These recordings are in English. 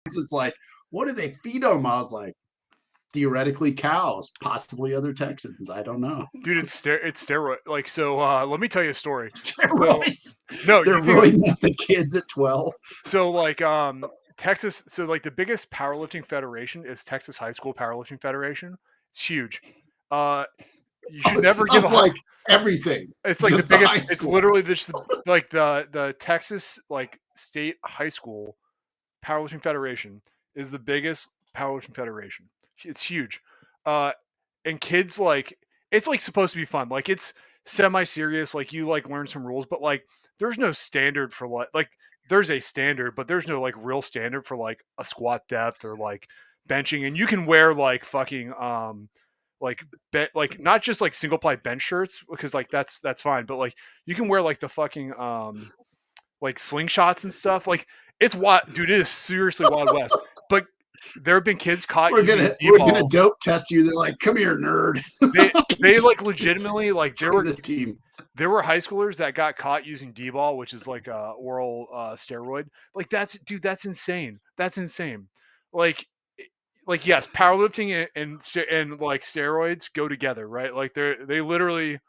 It's like, what do they feed them? I was like, theoretically cows, possibly other Texans. I don't know. Dude, it's steroid. Like, so let me tell you a story. So, Steroids. no, They're you think ruining up the kids at 12. so like Texas, so like the biggest powerlifting federation is Texas High School Powerlifting Federation. It's huge. Uh you should never give a Of like everything. it's like the Just the high biggest, it's school. literally just like the Texas like state high school powerlifting federation is the biggest powerlifting federation. It's huge. Uh and kids like, it's like supposed to be fun. Like it's semi-serious, like you like learn some rules, but like there's no standard for like there's a standard, but there's no like real standard for like a squat depth or like benching. And you can wear like fucking like like not just like single ply bench shirts, because like that's fine, but like you can wear like the fucking like slingshots and stuff. Like it's wild, dude. It is seriously Wild West. But there have been kids caught We're using gonna D-ball. dope test you. They're like, come here, nerd. They like legitimately like the team. there were high schoolers that got caught using D-ball, which is like a oral steroid. Like that's, dude, that's insane. That's insane. Like like yes, powerlifting and like steroids go together, right? Like they literally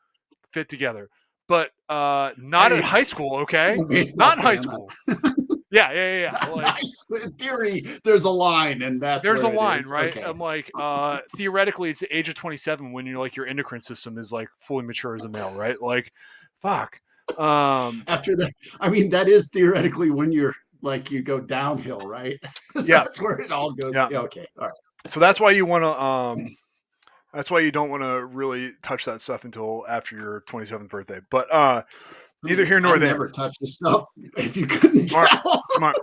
fit together. But not Hey, in high school, okay? baseball Not in high fan. school. Yeah. Like, Nice. In theory, there's a line, and that's there's a where it line, is. right? Okay. I'm like, theoretically, it's the age of 27 when you're like your endocrine system is like fully mature as a male, right? Like, fuck. After that, I mean, that is theoretically when you're like you go downhill, right? So Yeah. that's where it all goes. Yeah. Yeah, okay, all right. So that's why you want to that's why you don't want to really touch that stuff until after your 27th birthday. But neither here nor I there. never touch the stuff. If you couldn't Smart. tell. Smart.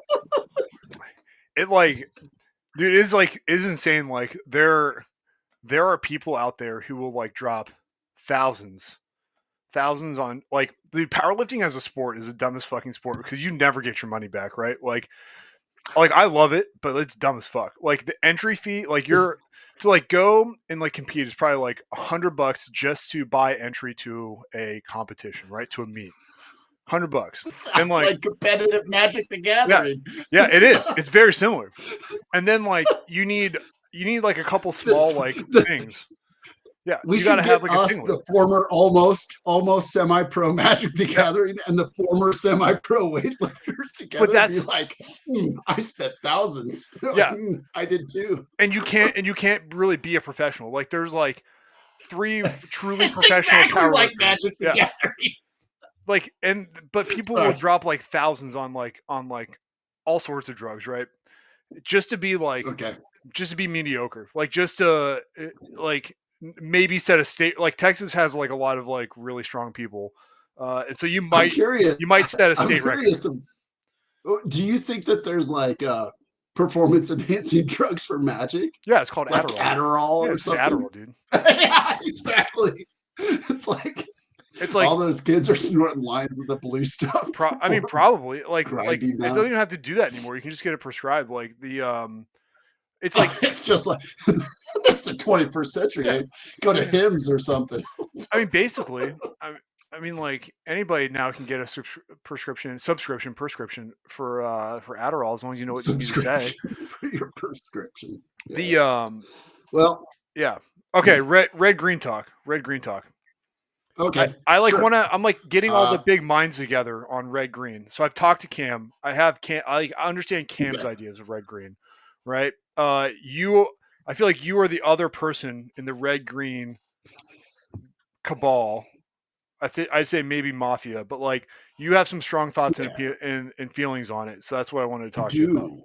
It like, dude, is insane. Like there are people out there who will like drop thousands on like, the powerlifting as a sport is the dumbest fucking sport because you never get your money back, right? Like I love it, but it's dumb as fuck. Like the entry fee, like you're to like go and like compete is probably like $100 just to buy entry to a competition, right? To a meet. $100. Sounds And like competitive Magic the Gathering. Yeah, it is. It's very similar. And then like you need like a couple small things. Yeah, We you got to should have get like a us singlet. the former almost semi-pro Magic the Gathering and the former semi-pro weightlifters together. But that's be like, I spent thousands. Yeah. I did too. And you can't really be a professional. Like there's like 3 truly professional exactly power like lifters. Magic the Gathering. Like, but people will drop like thousands on like all sorts of drugs, right? Just to be like, just to be mediocre, like just to like maybe set a state. Like Texas has like a lot of like really strong people, and so you might set a state record. Do you think that there's like performance enhancing drugs for Magic? Yeah, it's called like Adderall. Or something. Adderall, dude. Yeah, exactly. It's like all those kids are snorting lines of the blue stuff. I mean, probably like it doesn't even have to do that anymore. You can just get it prescribed. Like the it's like it's just like it's the 21st century. Yeah. Go to Hims or something. I mean, basically, I mean, like anybody now can get a subscription for Adderall as long as you know what you need to say. For your prescription. Yeah. Well, yeah. Okay. Red green talk. Okay. I like want to. I'm like getting all the big minds together on red green. So I've talked to Cam. I understand Cam's ideas of red green, right? I feel like you are the other person in the red green cabal. I'd say maybe mafia, but like you have some strong thoughts and feelings on it. So that's what I wanted to talk to you about.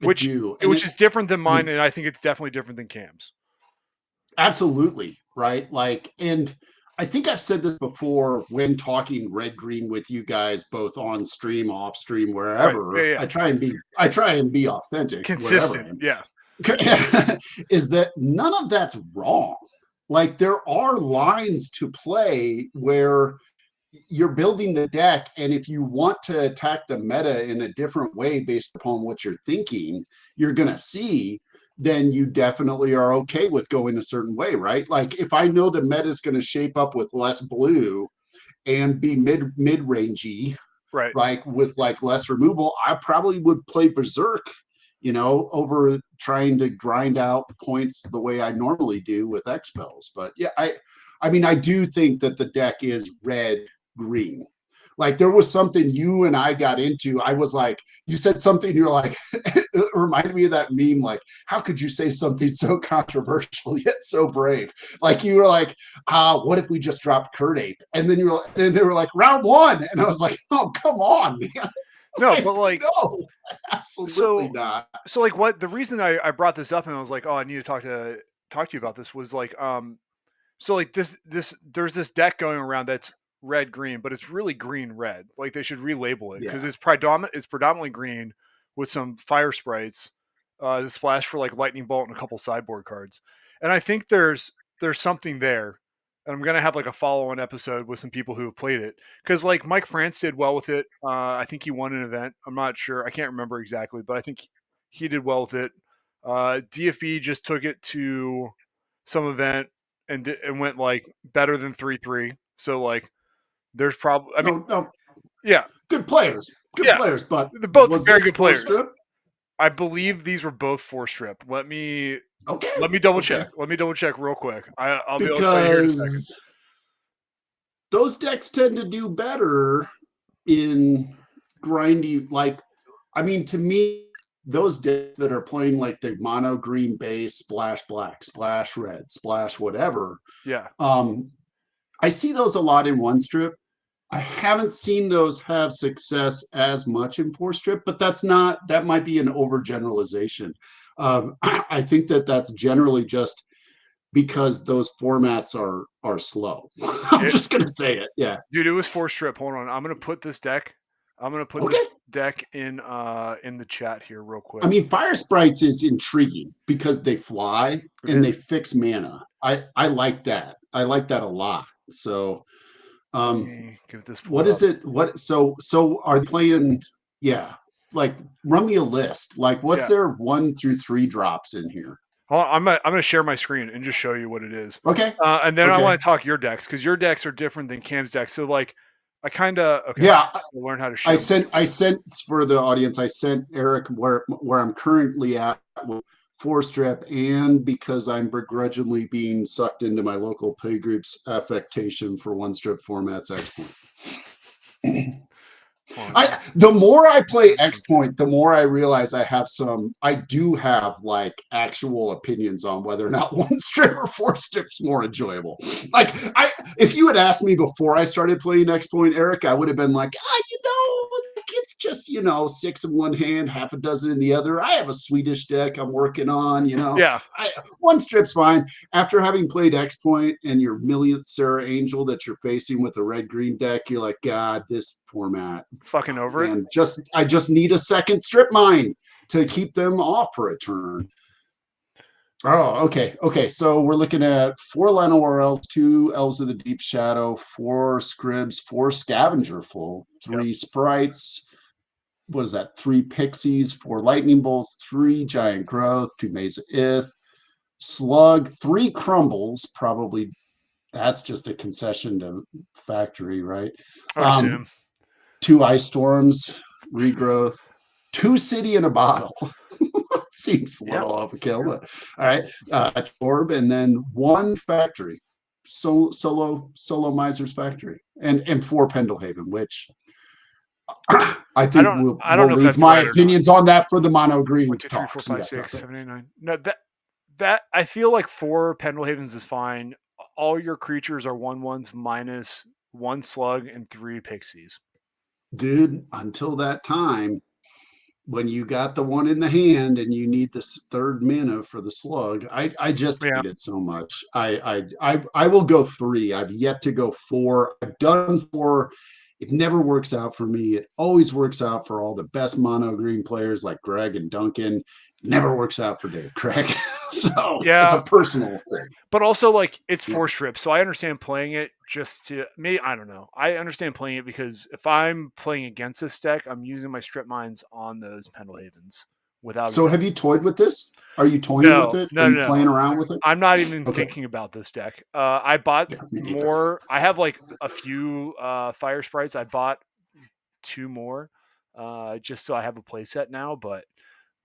Which is different than mine, and I think it's definitely different than Cam's. Absolutely, right? Like, and I think I've said this before when talking red green with you guys, both on stream, off stream, wherever. Right. Yeah. I try and be authentic, consistent. Yeah, is that none of that's wrong. Like there are lines to play where you're building the deck, and if you want to attack the meta in a different way based upon what you're thinking, you're gonna see. Then you definitely are okay with going a certain way, right? Like if I know the meta is going to shape up with less blue and be mid-rangey, right? Like with like less removal, I probably would play Berserk over trying to grind out points the way I normally do with expels. But yeah, I mean, I do think that the deck is red green. Like there was something you and I got into. I was like, you said something, you're like, it reminded me of that meme, like, how could you say something so controversial yet so brave? Like you were like, what if we just dropped Kurt Ape? And then and they were like, round one. And I was like, oh, come on, man. No, Like, but like, no, absolutely so not. so like what the reason I brought this up and I was like, oh, I need to talk to you about this was like so like this there's this deck going around that's red green, but it's really green red. Like they should relabel it because Yeah. it's predominantly green with some fire sprites, to splash for like lightning bolt and a couple sideboard cards. And I think there's something there. And I'm gonna have like a follow-on episode with some people who have played it because like Mike France did well with it. I think he won an event. I'm not sure. I can't remember exactly, but I think he did well with it. DFB just took it to some event and went like better than 3-3. So like there's probably I mean No, yeah, good players, yeah. but They're both was very this good four players. strip? I believe these were both 4 strip. Okay. Let me double Okay. check. Let me double check real quick. I'll be able to tell you here in a second. Because those decks tend to do better in grindy, like, I mean, to me, those decks that are playing like the mono green base, splash black, splash red, splash whatever, Yeah. I see those a lot in one strip. I haven't seen those have success as much in four strip, but that might be an overgeneralization. I think that's generally just because those formats are slow. I'm It, just gonna say it. Yeah. dude, it was 4 strip. Hold on. I'm gonna put Okay. this deck in the chat here real I quick. mean, Fire Sprites is intriguing because they fly It and they is. fix mana. I like that. I like that a lot. So, Let um, me get this pulled what up. is it? So are they playing? Yeah, like run me a list. Like, what's Yeah. their 1 through 3 drops in here? Hold on, I'm gonna share my screen and just show you what it is. Okay. And then I Okay. want to talk your decks because your decks are different than Cam's decks. So like, I kind of okay. Yeah, I'll learn how to I share. sent for the audience. I sent Eric where I'm currently at with four strip, and because I'm begrudgingly being sucked into my local play group's affectation for one strip formats X Point. The more I play X Point, the more I realize I do have like actual opinions on whether or not one strip or four strips more enjoyable. Like if you had asked me before I started playing X Point, Eric, I would have been like, it's just, six in one hand, half a dozen in the other. I have a Swedish deck I'm working on, Yeah, one strip's fine. After having played X Point and your millionth Sarah Angel that you're facing with a red green deck, you're like, God, this format, fucking over it. and I just need a second strip mine to keep them off for a turn. Oh, okay. So we're looking at 4 Llanowar Elves, 2 Elves of the Deep Shadow, 4 Scribs, 4 Scavenger Full, 3 Sprites. What is that? 3 Pixies, 4 Lightning Bolts, 3 Giant Growth, 2 Maze of Ith, Slug, 3 Crumbles. Probably that's just a concession to Factory, right? I would assume. 2 Ice Storms, Regrowth, 2 City in a Bottle. Seems a little overkill, but all right. Orb, and then 1 Factory, solo Miser's Factory, and 4 Pendlehaven, which I think we'll I don't know if leave that's my right or not. opinions on that for the mono green 1, 2, 3, 4, talks. 5, 6, 7, 8, 9. No, that I feel like 4 Pendlehavens is fine. All your creatures are 1/1s minus 1 slug and 3 pixies. Dude, until that time, when you got the one in the hand and you need this third mana for the slug, I just hate it so much. I will go 3. I've yet to go 4. I've done 4. It never works out for me. It always works out for all the best mono green players like Greg and Duncan. Never works out for Dave Craig. So it's a personal thing. But also, like, it's 4 strips, so I understand playing it just to me. I don't know. I understand playing it because if I'm playing against this deck, I'm using my strip mines on those Pendlehavens without. So have you toyed with this? Are you toying with it? Are you playing around with it? I'm not even thinking about this deck. I bought more. I have like a few fire sprites. I bought 2 more just so I have a play set now, but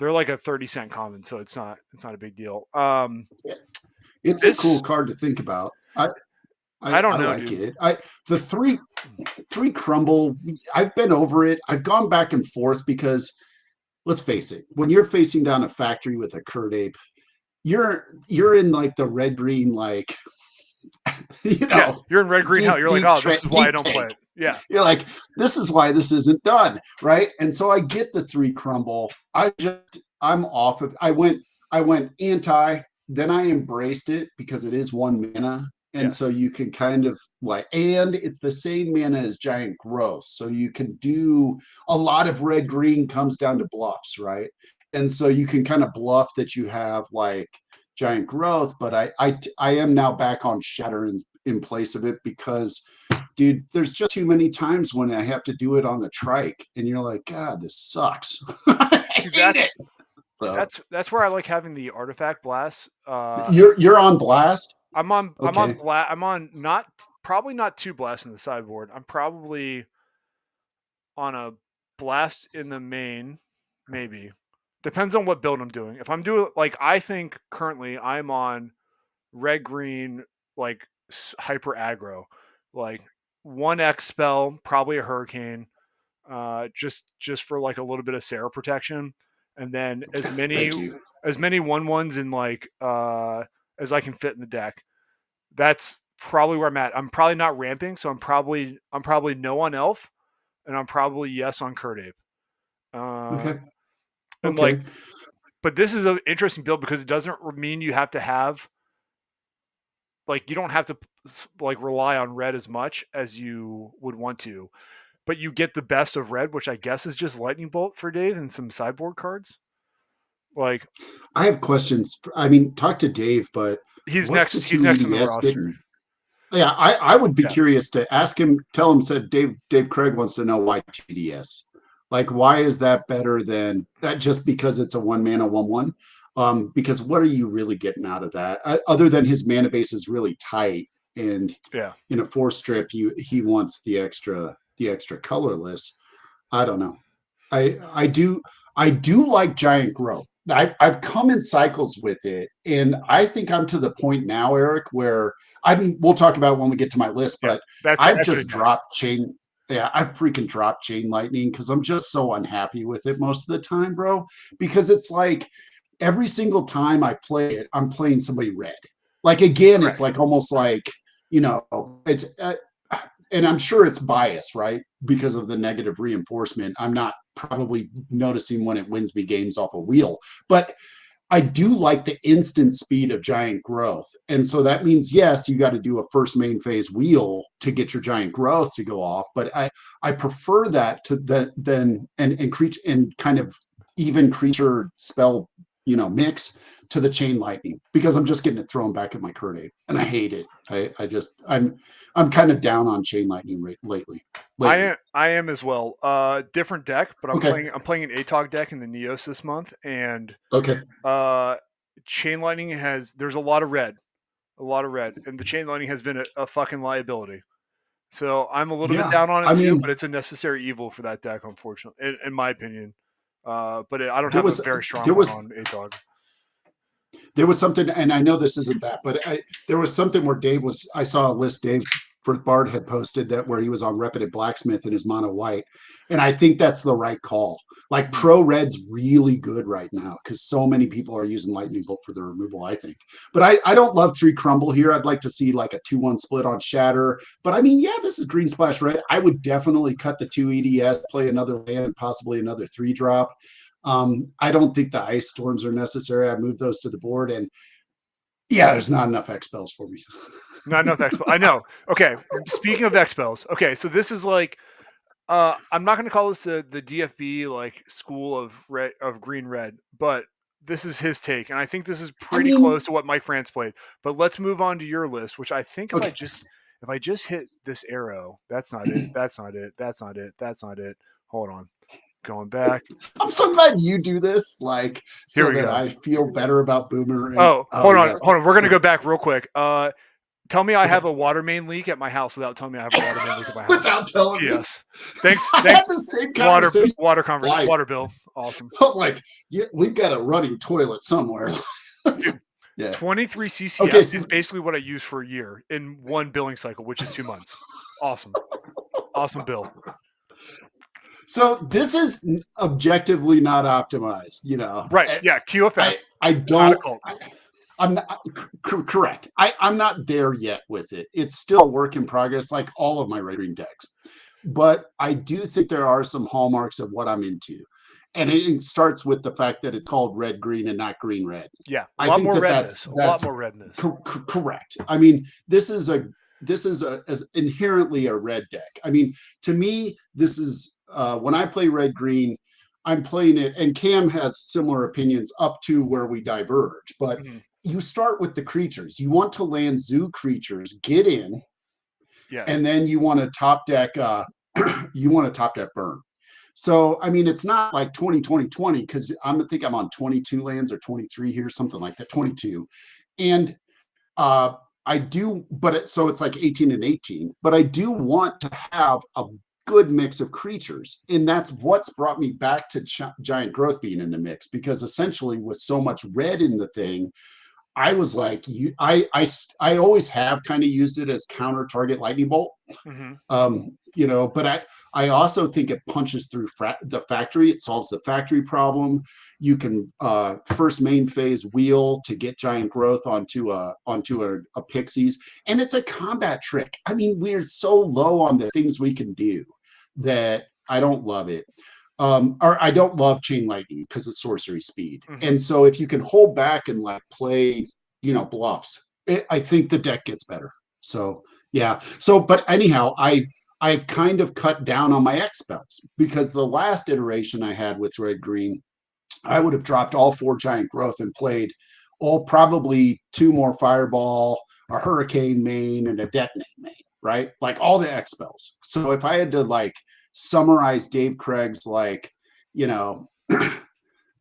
They're like a 30-cent common, so it's not a big deal. It's a cool card to think about. I don't I know, like dude. it. The three crumble. I've been over it. I've gone back and forth because let's face it, when you're facing down a factory with a Kurt Ape, you're in like the red green, like Yeah, you're in red green hell. You're like, oh, this is why I don't tank. play it. Yeah. You're like, this is why this isn't done, right? And so I get the three crumble. I'm off of. I went anti, then I embraced it because it is one mana. And Yes. so you can kind of like, and it's the same mana as Giant Growth. So you can do a lot of red green comes down to bluffs, right? And so you can kind of bluff that you have like Giant Growth, but I am now back on Shatter in place of it because dude, there's just too many times when I have to do it on the trike, and you're like, God, this sucks. I hate it. So That's where I like having the artifact blast. You're on blast. I'm on Okay. I'm on probably not two blasts in the sideboard. I'm probably on a blast in the main, maybe. Depends on what build I'm doing. If I'm doing like I think currently I'm on red green like hyper aggro, like 1x spell, probably a hurricane, just for like a little bit of Sarah protection, and then as many Thank you. 1/1s in like as I can fit in the deck. That's probably where I'm at. I'm probably not ramping, so I'm probably no on Elf, and I'm probably yes on Kurt Ape. Okay. And Okay. like, but this is an interesting build because it doesn't mean you have to have like you don't have to like rely on red as much as you would want to, but you get the best of red, which I guess is just Lightning Bolt for Dave and some sideboard cards. Like, I have questions. I mean, talk to Dave, but he's what's next. the He's two next on the EDS roster. getting? Yeah, I would be Yeah. curious to ask him. Tell him, said Dave Craig wants to know why TDS. Like, why is that better than that? Just because it's a one mana 1/1? Because what are you really getting out of that? Other than his mana base is really tight, and Yeah. in a 4-strip, he wants the extra colorless. I don't know. I do like Giant Growth. I've come in cycles with it, and I think I'm to the point now, Eric, where I mean we'll talk about it when we get to my list, Yeah. but That's I've epic just next. dropped chain. Yeah, I've freaking dropped Chain Lightning because I'm just so unhappy with it most of the time, bro. Because it's like every single time I play it, I'm playing somebody red. Like again, it's Right. like almost like it's and I'm sure it's bias, right? Because of the negative reinforcement. I'm not probably noticing when it wins me games off a wheel, but I do like the instant speed of Giant Growth. And so that means, yes, you got to do a first main phase wheel to get your Giant Growth to go off. But I prefer that to that than and creature and kind of even creature spell, mix to the Chain Lightning because I'm just getting it thrown back at my Kurt Ape and I hate it. I'm kind of down on Chain Lightning lately. I am as well. Different deck, but I'm Okay. playing an ATOG deck in the Neos this month, and Okay. Chain Lightning there's a lot of red, and the Chain Lightning has been a fucking liability. So I'm a little bit down on it too, but it's a necessary evil for that deck, unfortunately, in my opinion. But I don't have a very strong one on ATOG. There was something, and I know this isn't that, but there was something where I saw a list Dave Bard had posted that where he was on Repeted Blacksmith in his mono white. And I think that's the right call. Like pro red's really good right now because so many people are using Lightning Bolt for the removal, I think. But I don't love 3 crumble here. I'd like to see like a 2/1 split on Shatter. But I mean, yeah, this is green splash red. I would definitely cut the 2 EDS, play another land, and possibly another 3 drop. I don't think the ice storms are necessary. I moved those to the board, and yeah, there's not enough X spells for me. Not enough X spells. I know. Okay, speaking of X spells, okay, so this is like, I'm not going to call this the DFB like school of green red, but this is his take, and I think this is pretty close to what Mike France played. But let's move on to your list, which I think if I just hit this arrow, that's not it. That's not it. That's not it. That's not it. Hold on. Going back. I'm so glad you do this, like, so that I feel better about Boomer. Hold on. We're gonna go back real quick. Tell me I have a water main leak at my house without telling me I have a water main leak at my house. Without telling me. Yes. Thanks. I had the same conversation. Water bill. Awesome. I was like, yeah, we've got a running toilet somewhere. Yeah. 23 CCS Okay, is basically what I use for a year in one billing cycle, which is 2 months. Awesome. Awesome bill. So this is objectively not optimized, you know. Right. Yeah. QFF. I don't. I'm not correct. I'm not there yet with it. It's still a work in progress, like all of my Red Green decks. But I do think there are some hallmarks of what I'm into. And it starts with the fact that it's called red green and not green red. Yeah, a lot more redness. A lot more redness. Correct. I mean, this is inherently a red deck. I mean, to me, this is when I play red green, I'm playing it, and Cam has similar opinions up to where we diverge. But you start with the creatures. You want to land zoo creatures, get in, yes, and then you want to top deck. You want to top deck burn. So, I mean, it's not like 20 because I think I'm on 22 lands or 23 here, something like that, 22. And I do, so it's like 18 and 18, but I do want to have a good mix of creatures. And that's what's brought me back to Giant Growth being in the mix, because essentially with so much red in the thing, I was like, I always have kind of used it as counter target lightning bolt, you know, but I also think it punches through the factory. It solves the factory problem. You can first main phase wheel to get Giant Growth onto a Pixies, and it's a combat trick. I mean, we're so low on the things we can do that I don't love it. Or I don't love Chain Lightning because of sorcery speed. And so if you can hold back and like play, you know, bluffs, I think the deck gets better. So yeah. So, but anyhow, I've kind of cut down on my X spells, because the last iteration I had with red green, I would have dropped all 4 Giant Growth and played probably 2 more Fireball, a Hurricane main, and a Detonate main, right? Like all the X spells. So if I had to like summarize Dave Craig's like, you know,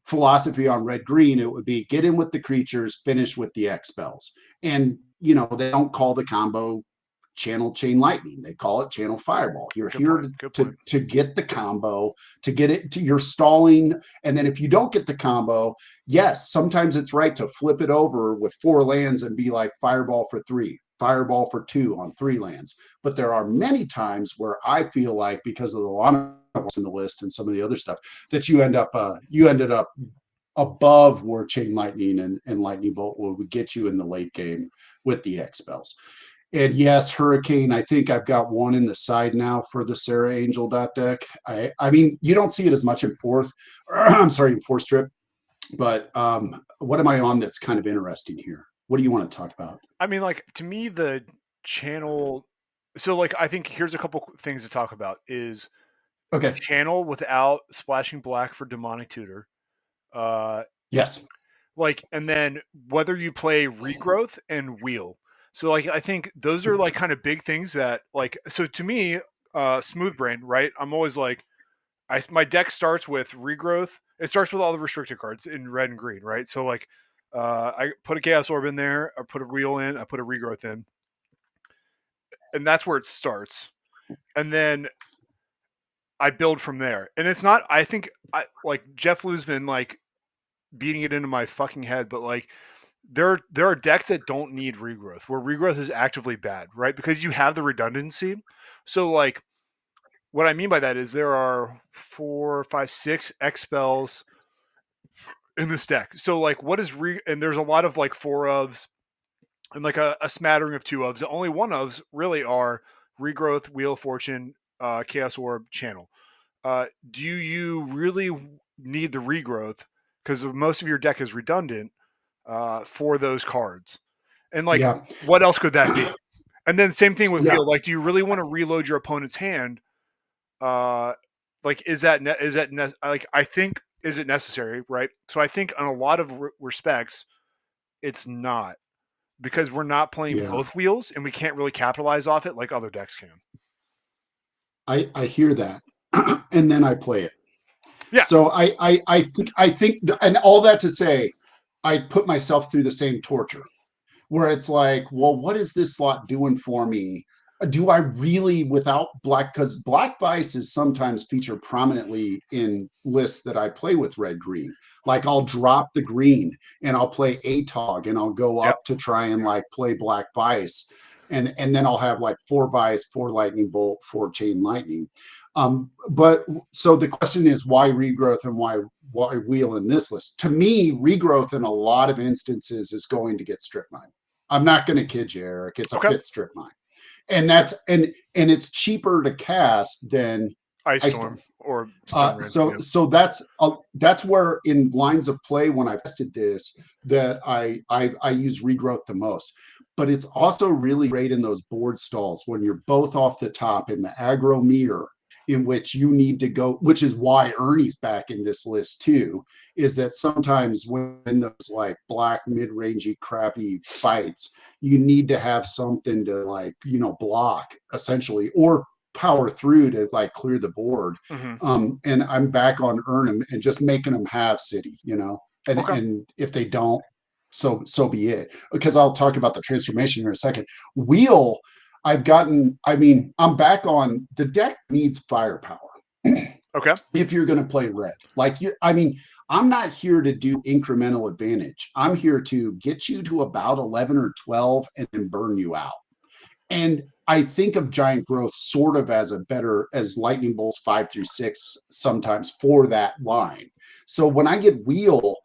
philosophy on red green, it would be get in with the creatures, finish with the X spells. And you know, they don't call the combo channel Chain Lightning, they call it channel Fireball. You're here to get the combo, to get it to, you're stalling. And then if you don't get the combo, yes, sometimes it's right to flip it over with 4 lands and be like Fireball for 3, Fireball for 2 on 3 lands. But there are many times where I feel like, because of the Lana in the list and some of the other stuff, that you ended up above where Chain Lightning and Lightning Bolt would get you in the late game with the X spells. And yes, Hurricane, I think I've got 1 in the side now for the Sarah Angel deck. I mean, you don't see it as much in fourth strip, but what am I on that's kind of interesting here? What do you want to talk about? I mean, like, to me, the channel, so like, I think here's a couple things to talk about is channel without splashing black for Demonic Tutor. Yes. Like, and then whether you play Regrowth and Wheel. So like, I think those are like kind of big things that like, so to me, Smooth Brain, right? I'm always like, my deck starts with Regrowth. It starts with all the restricted cards in red and green, right? So like, I put a Chaos Orb in there, I put a Wheel in, I put a Regrowth in, and that's where it starts. And then I build from there. And it's not, I think like Jeff Lou's been like beating it into my fucking head, but like, there are decks that don't need Regrowth, where Regrowth is actively bad, right? Because you have the redundancy. So like, what I mean by that is there are 4, 5, 6 X spells in this deck. So like, what is and there's a lot of like 4 ofs and like a smattering of 2 ofs. The only 1 ofs really are Regrowth, Wheel of Fortune, Chaos Orb, Channel. Do you really need the Regrowth? Because most of your deck is redundant for those cards. And like, what else could that be? And then same thing with Wheel. Like, do you really want to reload your opponent's hand? Like, is that like, I think, is it necessary? Right. So I think on a lot of respects, it's not, because we're not playing both wheels and we can't really capitalize off it like other decks can. I hear that. And then I play it. Yeah. So I think, and all that to say, I put myself through the same torture, where it's like, well, what is this slot doing for me? Do I really without black? Because black vice is sometimes featured prominently in lists that I play with red green. Like I'll drop the green and I'll play ATOG and I'll go Yep. up to try and like play black vice. And then I'll have like 4 vice, 4 lightning bolt, 4 chain lightning. But so the question is why regrowth and why wheel in this list? To me, regrowth in a lot of instances is going to get strip mine. I'm not going to kid you, Eric. It's a Okay. 5th strip mine, and that's and it's cheaper to cast than Ice Ice Storm Storm. or Stone Red. So Yeah. so that's where in lines of play when I tested this that I use regrowth the most. But it's also really great in those board stalls when you're both off the top in the aggro mirror in which you need to go, which is why Ernie's back in this list too, is that sometimes when those like black mid-rangey crappy fights, you need to have something to like, block essentially, or power through to like clear the board. Hmm. And I'm back on Earnham and just making them have city, and Okay. and if they don't, so be it. Because I'll talk about the transformation in a second. Wheel, I'm back on the deck needs firepower. Okay. If you're going to play red, I'm not here to do incremental advantage. I'm here to get you to about 11 or 12 and then burn you out. And I think of giant growth sort of as as lightning bolts 5 through 6 sometimes for that line. So when I get wheel,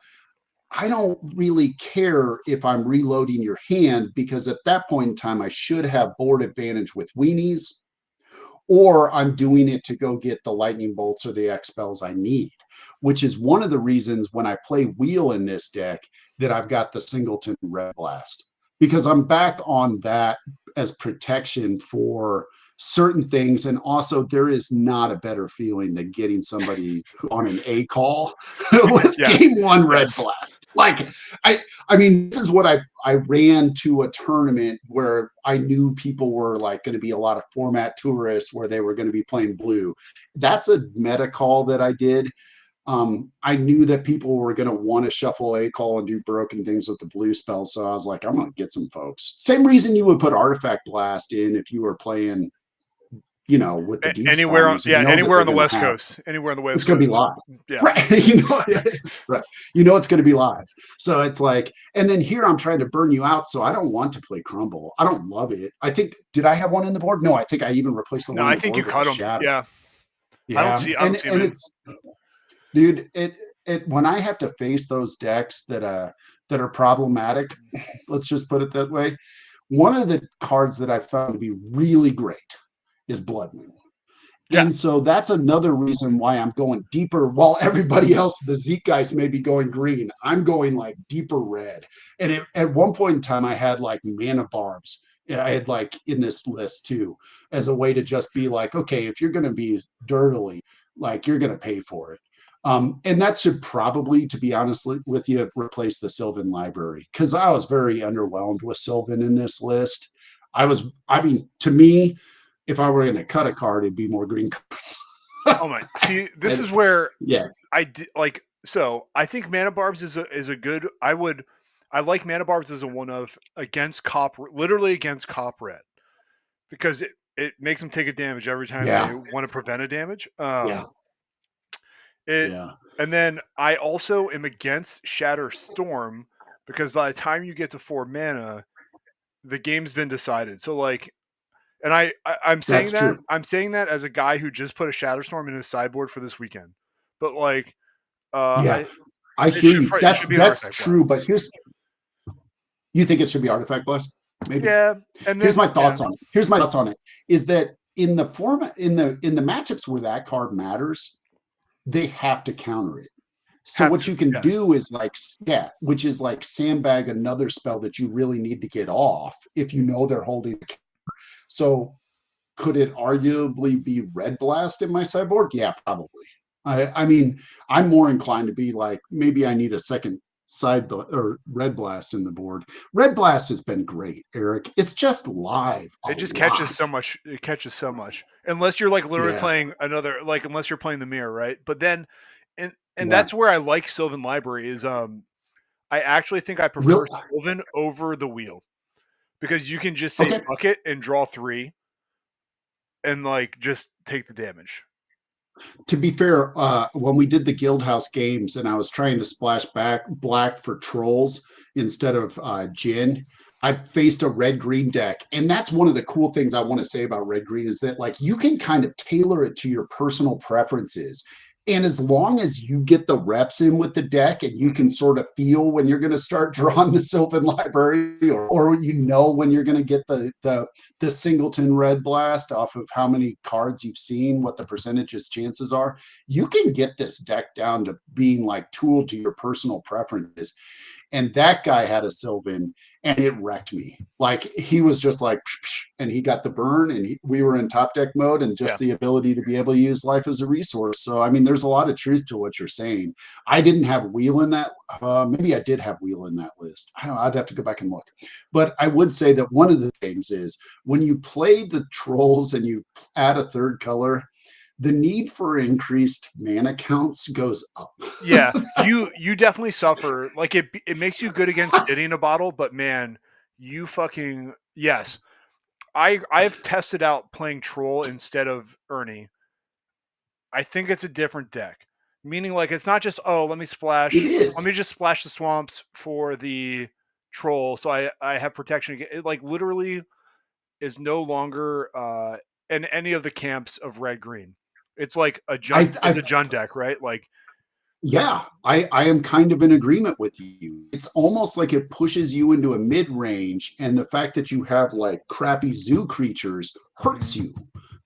I don't really care if I'm reloading your hand because at that point in time, I should have board advantage with weenies, or I'm doing it to go get the lightning bolts or the expels I need, which is one of the reasons when I play wheel in this deck that I've got the singleton red blast, because I'm back on that as protection for certain things. And also there is not a better feeling than getting somebody on an A call with Yes. game 1 red Yes. blast. Like this is what I ran to a tournament where I knew people were like going to be a lot of format tourists where they were going to be playing blue. That's a meta call that I did. I knew that people were going to want to shuffle a call and do broken things with the blue spell. So I was like, I'm going to get some folks. Same reason you would put Artifact Blast in if you were playing, with the deep Anywhere on, spawners. yeah, That anywhere they're on the going to West have. Coast. Anywhere on the It's West going to be Coast. live. Yeah. Right. Right. It's going to be live. So it's like, and then here I'm trying to burn you out. So I don't want to play Crumble. I don't love it. I think, did I have one in the board? No, I think I even replaced the No, one in I the think you board with a cut them. shadow. Yeah. Yeah. I don't see him in. It's, dude, it when I have to face those decks that are problematic, let's just put it that way. One of the cards that I found to be really great is Blood Moon. Yeah. And so that's another reason why I'm going deeper. While everybody else, the Zeke guys, may be going green, I'm going like deeper red. And at one point in time, I had like mana barbs. Yeah, I had like in this list too, as a way to just be like, okay, if you're going to be dirtily, like you're going to pay for it. And that should probably, to be honest with you, replace the Sylvan library because I was very underwhelmed with Sylvan in this list. To me, if I were going to cut a card, it'd be more green cards. Oh my! See, this is where Yeah, I did like. So I think Mana Barbs is a good. I like Mana Barbs as a one of against Cop, literally against Cop Red, because it makes them take a damage every time they yeah, want to prevent a damage. yeah, It yeah, and then I also am against Shatter Storm because by the time you get to 4 mana, the game's been decided. So like, and I'm saying that's that true. as a guy who just put a Shatter Storm in his sideboard for this weekend, but like, Yeah, I I it hear should you. it should be an That's Artifact Blast. true. But you think it should be Artifact Blast? Maybe. Yeah, and Here's then my thoughts on it. Is that in the format in the matchups where that card matters, they have to counter it. So have what to you can yes. do is which is like sandbag another spell that you really need to get off if you know they're holding. So could it arguably be Red Blast in my sideboard? Yeah, probably. I'm more inclined to be like, maybe I need a second or Red Blast in the board. Red Blast has been great, Eric. It's just live a It just catches lot. so much. It catches so much. Unless you're like literally Yeah, playing another, like unless you're playing the mirror, right? But then, and yeah. that's where I like Sylvan Library is. I actually think I prefer Real, Sylvan over the wheel. because you can just say Okay. fuck it and draw 3 and like just take the damage. To be fair, when we did the Guildhouse games and I was trying to splash back black for trolls instead of Jin, I faced a red green deck. And that's one of the cool things I want to say about red green is that like you can kind of tailor it to your personal preferences. And as long as you get the reps in with the deck and you can sort of feel when you're going to start drawing the Sylvan Library, or you know when you're going to get the singleton red blast off of how many cards you've seen, what the percentages chances are, you can get this deck down to being like tooled to your personal preferences. And that guy had a Sylvan and it wrecked me. Like he was just like, and he got the burn and we were in top deck mode and just the ability to be able to use life as a resource. So, I mean, there's a lot of truth to what you're saying. I didn't have Wheel in that. Maybe I did have Wheel in that list. I don't know. I'd have to go back and look. But I would say that one of the things is when you play the trolls and you add a third color, the need for increased mana counts goes up. Yeah, you definitely suffer. Like it makes you good against City in a bottle, but man, you fucking yes. I've tested out playing Troll instead of Ernie. I think it's a different deck. Meaning like it's not just let me splash. It is. Let me just splash the swamps for the Troll so I have protection. It like literally is no longer in any of the camps of red green. It's like a Jund, it's a Jund deck, right? Like yeah, I am kind of in agreement with you. It's almost like it pushes you into a mid range, and the fact that you have like crappy zoo creatures hurts you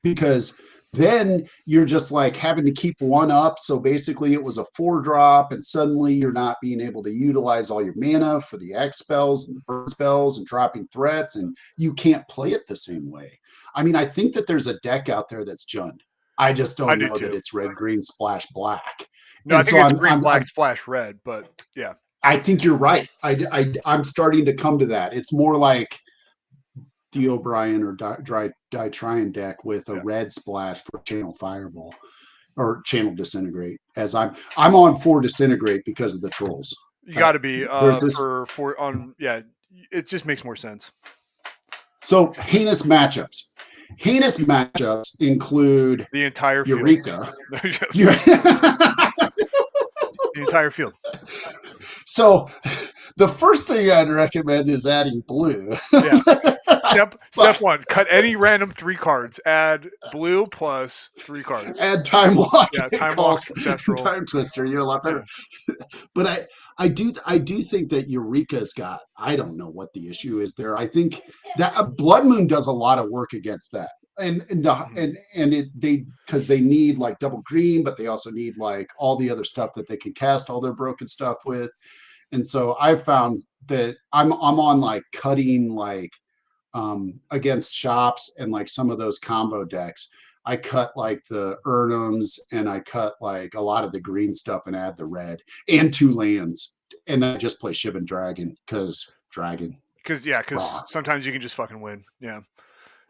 because then you're just like having to keep one up. So basically, it was a 4-drop, and suddenly you're not being able to utilize all your mana for the X spells and burn spells and dropping threats, and you can't play it the same way. I mean, I think that there's a deck out there that's Jund. I just don't know that it's red, green, splash, black. No, And I think so it's green, black, splash, red, but yeah. I think you're right. I'm starting to come to that. It's more like the O'Brien or Ditrion deck with a red splash for Channel Fireball or Channel Disintegrate. As I'm on 4 Disintegrate because of the trolls. You got to be it just makes more sense. So heinous matchups. Heinous matchups include the entire Eureka. The entire field. So the first thing I'd recommend is adding blue. Yeah. Step 1, cut any random 3 cards. Add blue plus 3 cards. Add Time Walk. Yeah, Time Walk, Ancestral. Time Twister. You're a lot better. Yeah. But I do think that Eureka's got, I don't know what the issue is there. I think that Blood Moon does a lot of work against that. Because they need like double green, but they also need like all the other stuff that they can cast all their broken stuff with. And so I've found that I'm on like cutting like against shops and like some of those combo decks. I cut like the Urnums and I cut like a lot of the green stuff and add the red and 2 lands. And then I just play Shivan Dragon because dragon. Because sometimes you can just fucking win. Yeah.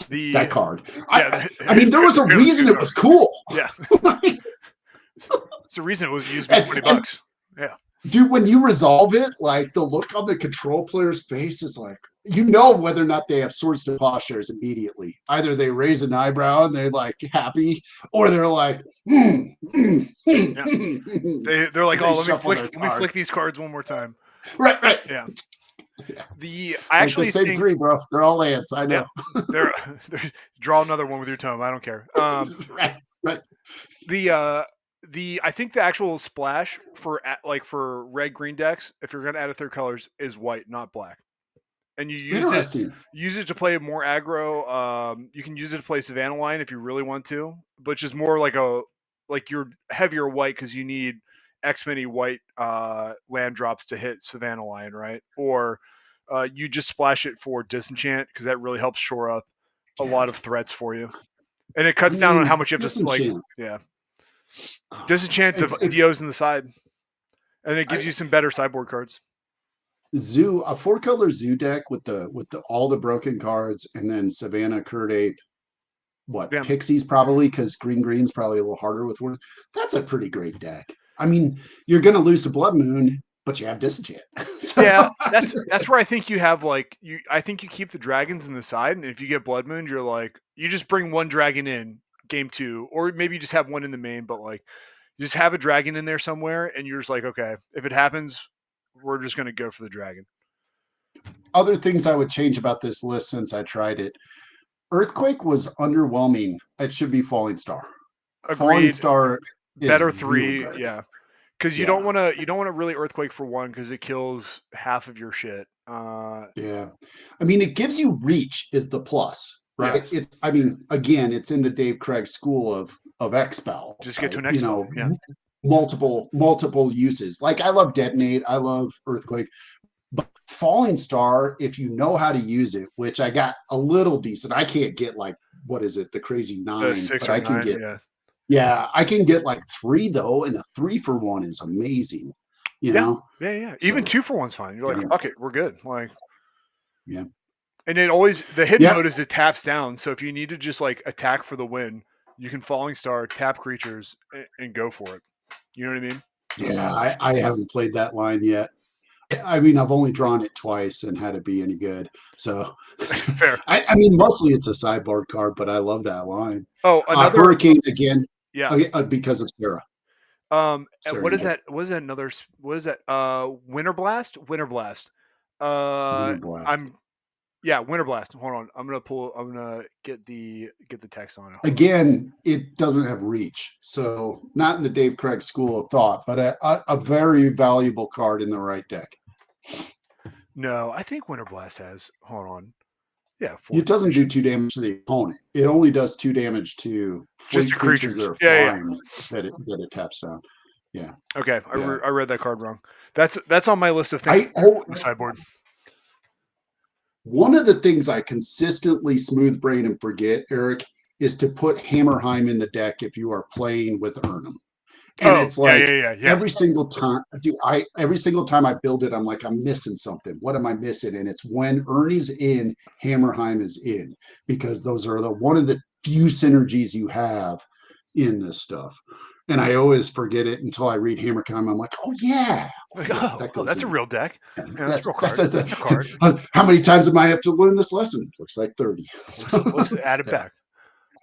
That card. I mean, there was a reason it was cool. Yeah. It's a reason it was used for $20. Yeah. Dude, when you resolve it, like the look on the control player's face is like, you know whether or not they have Swords to Plowshares immediately. Either they raise an eyebrow and they're like happy, or they're like, They're like, let me flick these cards one more time. Right. Yeah. I actually think 3, bro. They're all lands. I know. Yeah, they're draw another one with your tome. I don't care. Right. I think the actual splash for red green decks, if you're gonna add a third colors, is white, not black. And you use it to play more aggro. You can use it to play Savannah Line if you really want to, which is more like you're heavier white because you need X many white land drops to hit Savannah Line, right? Or you just splash it for Disenchant because that really helps shore up a lot of threats for you, and it cuts down on how much you have to Disenchant DOs in the side, and it gives you some better sideboard cards. Zoo, a 4-color zoo deck with all the broken cards, and then Savannah, Curd Ape, Pixies probably because green's probably a little harder with one. That's a pretty great deck. I mean, you're going to lose to Blood Moon, but you have disenchant. So, Yeah, that's where I think you have like I think you keep the dragons in the side, and if you get Blood Moon, you're like you just bring one dragon in game 2, or maybe you just have one in the main, but like you just have a dragon in there somewhere, and you're just like, okay, if it happens, we're just gonna go for the dragon. other things I would change about this list since I tried it. Earthquake was underwhelming. It should be Falling Star. Falling Agreed. Star is Better really 3, good. yeah. Because you Yeah. don't want to really earthquake for 1 because it kills half of your shit. Yeah. I mean, it gives you reach is the plus, right? Yes. It's, I mean, again, it's in the Dave Craig school of expel. Just get to an right? expel. Yeah. Multiple uses. Like I love detonate, I love earthquake, but Falling Star, if you know how to use it, which I got a little decent. I can't get like what is it, the crazy 9, The 6 but or I can 9. get Yeah. yeah, I can get like 3 though, and a 3 for 1 is amazing. You Yeah. know? Yeah. Even So, 2 for 1's fine. You're like, yeah. fuck it, we're good. Like, Yeah. and it always the hidden Yep. mode is it taps down. So if you need to just like attack for the win, you can Falling Star, tap creatures, and go for it. You know what I mean? Yeah, I haven't played that line yet. I mean, I've only drawn it twice and had it be any good. So, Fair. I mean, mostly it's a sideboard card, but I love that line. Oh, another Hurricane again, yeah. because of Sarah. What is Sarah, that? What is that? Another? What is that? Winter Blast. Winter Blast. Winter Blast. Winter Blast. Hold on. I'm gonna get the text on it. Again, it doesn't have reach, so not in the Dave Craig school of thought, but a very valuable card in the right deck. No, I think Winter Blast has. Hold on. Yeah, It doesn't do 2 damage to the opponent. It only does 2 damage to just fleet to creatures creatures. that are Yeah. flying that it taps down. Yeah. Okay, I Yeah. read that card wrong. That's on my list of things on the sideboard. One of the things I consistently smooth brain and forget, Eric, is to put Hammerheim in the deck if you are playing with Urnum. And it's like every single time, every single time I build it, I'm like, I'm missing something. What am I missing? And it's when Ernie's in, Hammerheim is in, because those are one of the few synergies you have in this stuff. And I always forget it until I read Hammerheim. I'm like, oh yeah. That's a real deck. Yeah, that's a real card. That's a card. How many times am I have to learn this lesson? Looks like 30. Looks add it back.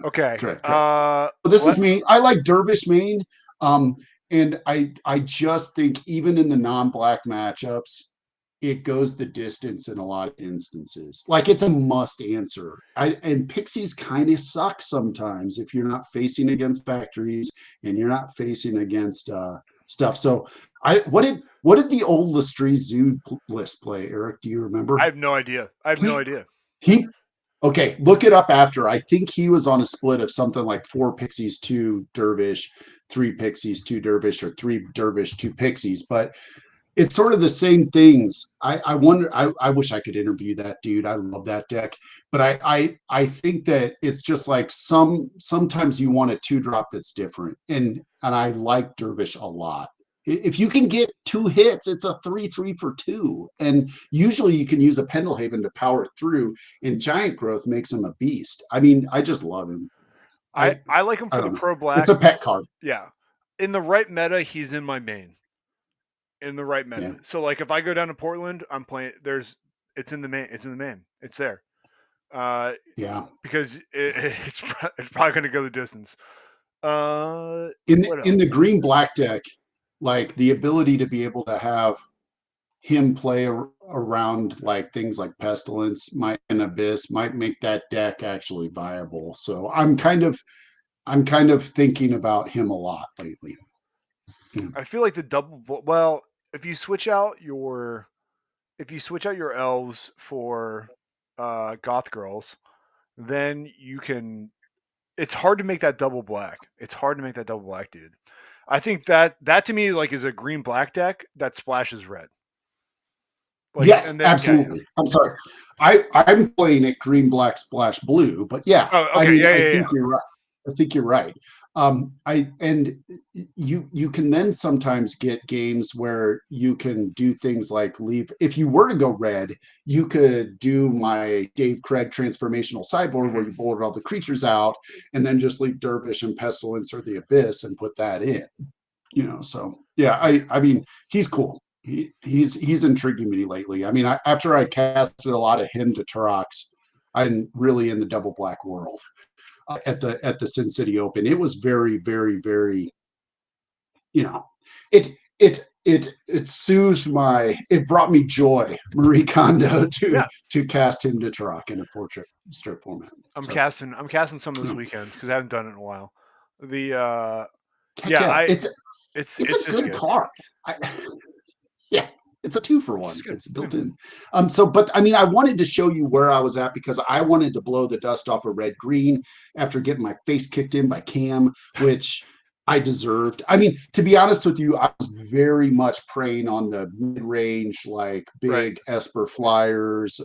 Okay. Correct. This is me. I like Dervish main. And I just think even in the non-black matchups, it goes the distance in a lot of instances. Like it's a must answer. And Pixies kind of suck sometimes if you're not facing against factories and you're not facing against stuff. So what did the old Lestreeze Zoo list play, Eric? Do you remember? I have no idea. Okay, look it up after. I think he was on a split of something like 4 Pixies, 2 Dervish, 3 Pixies, 2 Dervish, or 3 Dervish, 2 Pixies. But it's sort of the same things. I wonder. I wish I could interview that dude. I love that deck. But I think that it's just like sometimes you want a 2-drop that's different. And I like Dervish a lot. If you can get 2 hits, it's a 3/3 for 2. And usually you can use a Pendelhaven to power through, and Giant Growth makes him a beast. I mean, I just love him. I like him for the pro black. It's a pet card. Yeah. In the right meta, he's in my main. In the right meta. Yeah. So like if I go down to Portland, I'm playing it's in the main. It's there. Yeah. Because it's probably gonna go the distance. In the green black deck, like the ability to be able to have him play around like things like Pestilence and Abyss might make that deck actually viable. So I'm kind of thinking about him a lot lately. I feel like the double. Well, if you switch out your elves for goth girls, then you can. It's hard to make that double black. Dude. I think that to me like is a green black deck that splashes red. Like, yes, absolutely. I'm sorry. I'm playing it green, black, splash, blue, but yeah. Oh, okay. I think you're right. I think you're right. You can then sometimes get games where you can do things like leave. If you were to go red, you could do my Dave Craig transformational sideboard where you board all the creatures out and then just leave Dervish and Pestilence or the Abyss and put that in. So yeah, I mean he's cool. He's intriguing me lately. I mean, after I casted a lot of him to Trox, I'm really in the double black world at the Sin City Open. It was very, very, very, you know, it it soothed my, it brought me joy, Marie Kondo, Yeah, to cast him to Trox in a portrait strip format. So I'm casting some this you know, weekend because I haven't done it in a while. The heck yeah, yeah, it's it's a just good good. card. I, yeah, it's a two for It's one. just good. It's Yeah. built in. So, but I mean, I wanted to show you where I was at because I wanted to blow the dust off of red green after getting my face kicked in by Cam, which I deserved. I mean, to be honest with you, I was very much preying on the mid range, like Right. big Esper flyers,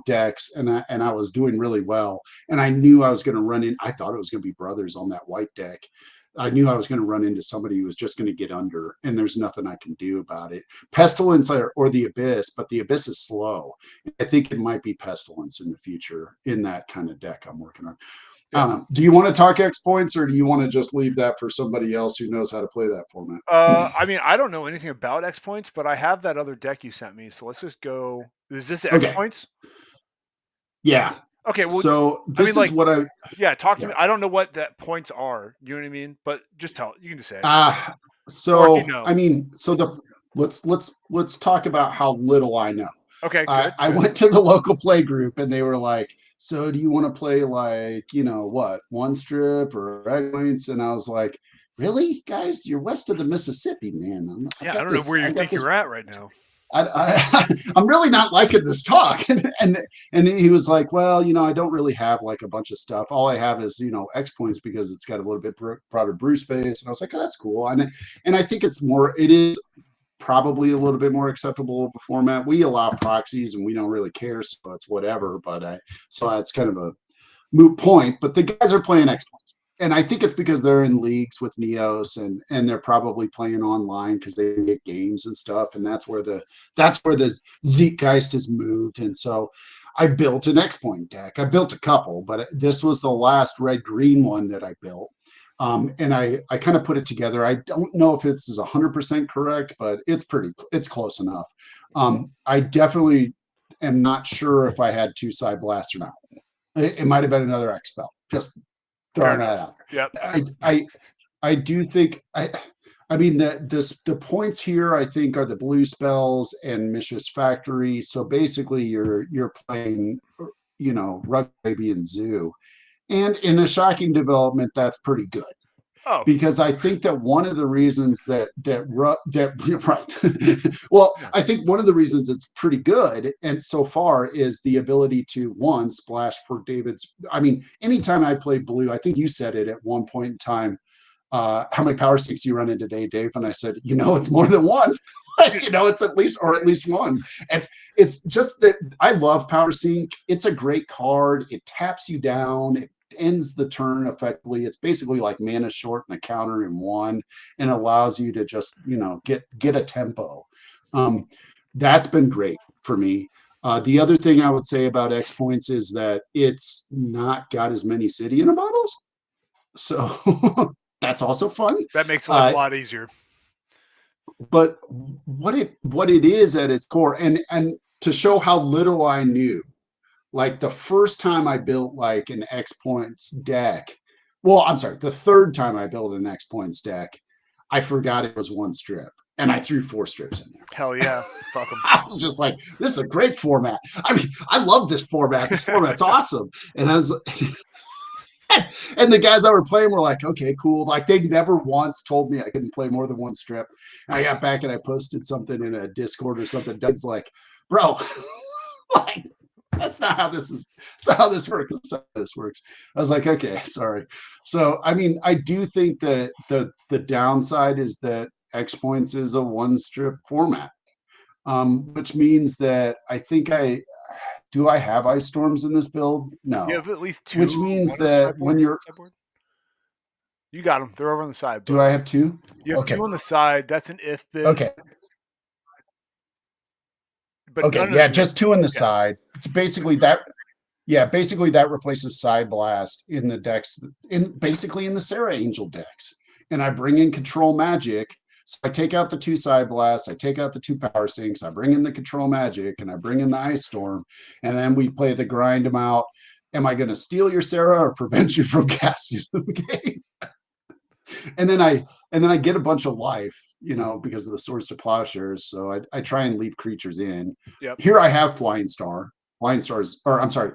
decks, and I was doing really well. And I knew I was going to run in. I thought it was going to be brothers on that white deck. I knew I was going to run into somebody who was just going to get under, and there's nothing I can do about it. Pestilence or the Abyss, but the Abyss is slow. I think it might be Pestilence in the future in that kind of deck I'm working on. I Yeah. don't know. Do you want to talk X points, or do you want to just leave that for somebody else who knows how to play that format? I mean, I don't know anything about X points, but I have that other deck you sent me. So let's just go. Is this X Okay. points? Yeah. Okay. Well, So I mean, this is like, what I yeah. Talk to yeah. me. I don't know what that points are. You know what I mean? But just tell. You can just say it, Uh or if you so know. I mean, so the let's talk about how little I know. Okay. Good. I Good. went to the local play group and they were like, so do you want to play like, what, one strip or egg points? And I was like, really, guys, you're west of the Mississippi, man. Yeah. I don't know where you I've got think this you're at right now. I'm really not liking this talk. And he was like, well, I don't really have like a bunch of stuff. All I have is, X points because it's got a little bit broader brew space. And I was like, oh, that's cool. And I think it is probably a little bit more acceptable of a format. We allow proxies and we don't really care. So it's whatever. So it's kind of a moot point, but the guys are playing X points. And I think it's because they're in leagues with Neos and they're probably playing online because they get games and stuff. And that's where the Zeitgeist has moved. And so I built an X point deck. I built a couple, but this was the last red green one that I built. And I kind of put it together. I don't know if it's 100% correct, but it's close enough. I definitely am not sure if I had two side blasts or not. It might have been another X spell. Just Fair throwing that enough. out. Yep. I do think I mean the points here I think are the blue spells and Mishra's Factory. So basically you're playing Rug Arabian Zoo. And in a shocking development, that's pretty good Oh. because I think that one of the reasons that right, well, Yeah. I think one of the reasons it's pretty good and so far is the ability to one splash for David's. I mean, anytime I play blue, I think you said it at one point in time. How many power sticks you run in today, Dave? And I said, it's more than one. It's at least one. It's just that I love Power Sync. It's a great card. It taps you down. It ends the turn effectively. It's basically like mana short and a counter in one, and allows you to just get a tempo. That's been great for me. The other thing I would say about X Points is that it's not got as many city in a bottles, so that's also fun. That makes life a Uh, lot easier. but what it is at its core, and to show how little I knew, like the first time I built like an X points deck, well, I'm sorry, the third time I built an X points deck, I forgot it was one strip and I threw 4 strips in there. Hell yeah. Fuck them. I was just like, this is a great format. I mean, I love this format. This format's awesome. And I was and the guys that were playing were like, okay, cool. Like they never once told me I couldn't play more than one strip. And I got back and I posted something in a Discord or something. Doug's like, bro, like that's not how this is. That's not how this works. That's not how this works. I was like, okay, sorry. So I mean, I do think that the downside is that X points is a one strip format, which means that I think I have ice storms in this build? You No. have at least two. Which means One on the that when sideboard. you're Sideboard. You got them. They're over on the side. do But I have two? you have Okay. two on the side. That's an if bit. Okay. But Okay. none of Yeah, the, just two on the yeah. side. It's basically that. Yeah, basically that replaces Side Blast in the decks, basically in the Sarah Angel decks. And I bring in Control Magic. So I take out the 2 Side Blasts, I take out the 2 Power Sinks, I bring in the Control Magic, and I bring in the Ice Storm, and then we play the grind them out. Am I going to steal your Sarah or prevent you from casting the game? And then I get a bunch of life, because of the Swords to Plowshares. So I try and leave creatures in. Yep. Here I have Flying Star. Flying Stars, or I'm sorry,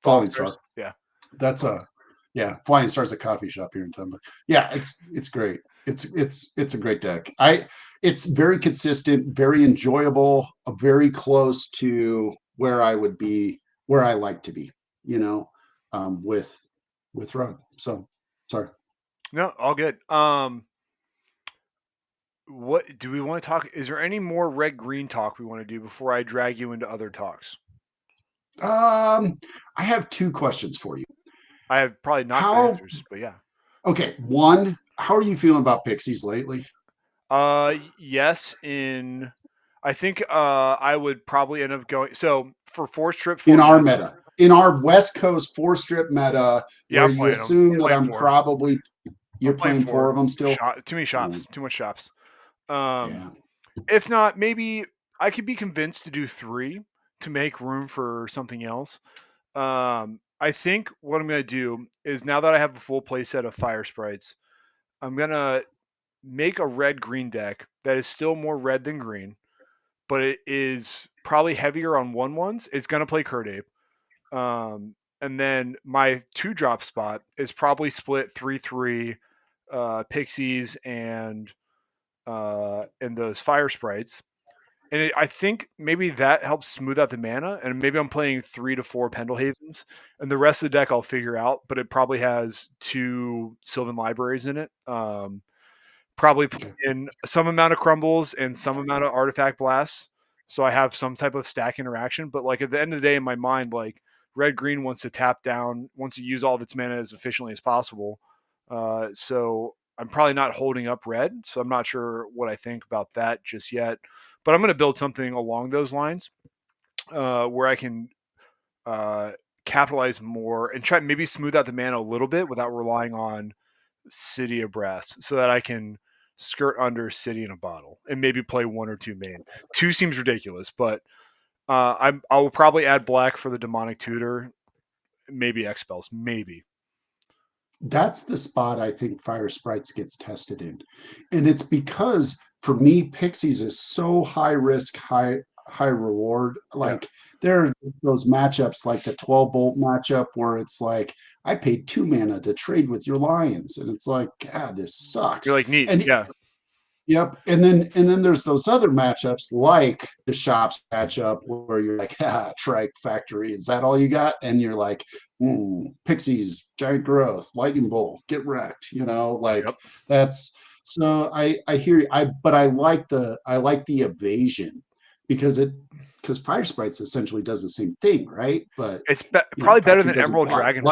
Falling Star. Yeah. That's Flying Star's a coffee shop here in Tumba. Yeah, it's great. It's a great deck. It's very consistent, very enjoyable, very close to where I would be, where I like to be, with Rug. So sorry. No, all good. What do we want to talk? Is there any more red green talk we want to do before I drag you into other talks? I have 2 questions for you. I have probably not good answers, but yeah. Okay, one, how are you feeling about Pixies lately? Yes. I think I would probably end up going. So for 4-strip In our formats, meta, in our West Coast 4-strip meta, yeah, where I'm you playing them. assume that playing I'm 4. probably you're I'm playing playing 4 of them still. Too many shops. Too much shops. Yeah. If not, maybe I could be convinced to do 3 to make room for something else. I think what I'm going to do is, now that I have a full playset of Fire Sprites, I'm going to make a red-green deck that is still more red than green, but it is probably heavier on 1/1s. It's going to play Kirdape. And then my 2-drop spot is probably split 3/3 Pixies and those Fire Sprites. And I think maybe that helps smooth out the mana. And maybe I'm playing 3 to 4 Pendlehavens, and the rest of the deck I'll figure out. But it probably has 2 Sylvan Libraries in it. Probably put in some amount of Crumbles and some amount of Artifact Blasts, so I have some type of stack interaction. But like, at the end of the day, in my mind, like, red green wants to tap down, wants to use all of its mana as efficiently as possible. So I'm probably not holding up red. So I'm not sure what I think about that just yet. But I'm going to build something along those lines, where I can capitalize more and try maybe smooth out the mana a little bit without relying on City of Brass, so that I can skirt under City in a Bottle and maybe play 1 or 2 main. 2 seems ridiculous, but I will probably add black for the Demonic Tutor, maybe Expels, maybe. That's the spot I think Fire Sprites gets tested in. And it's because, for me, Pixies is so high risk, high reward. Like, there are those matchups, like the 12 bolt matchup, where it's like, I paid 2 mana to trade with your Lions, and it's like, God, this sucks. You're like, neat. And yeah. Yep. And then there's those other matchups, like the shops matchup, where you're like, Trike Factory, is that all you got? And you're like, Pixies, Giant Growth, Lightning Bolt, get wrecked. That's, so I hear you. But I like the evasion, because Fire Sprites essentially does the same thing, right? But it's probably better than Emerald Dragon.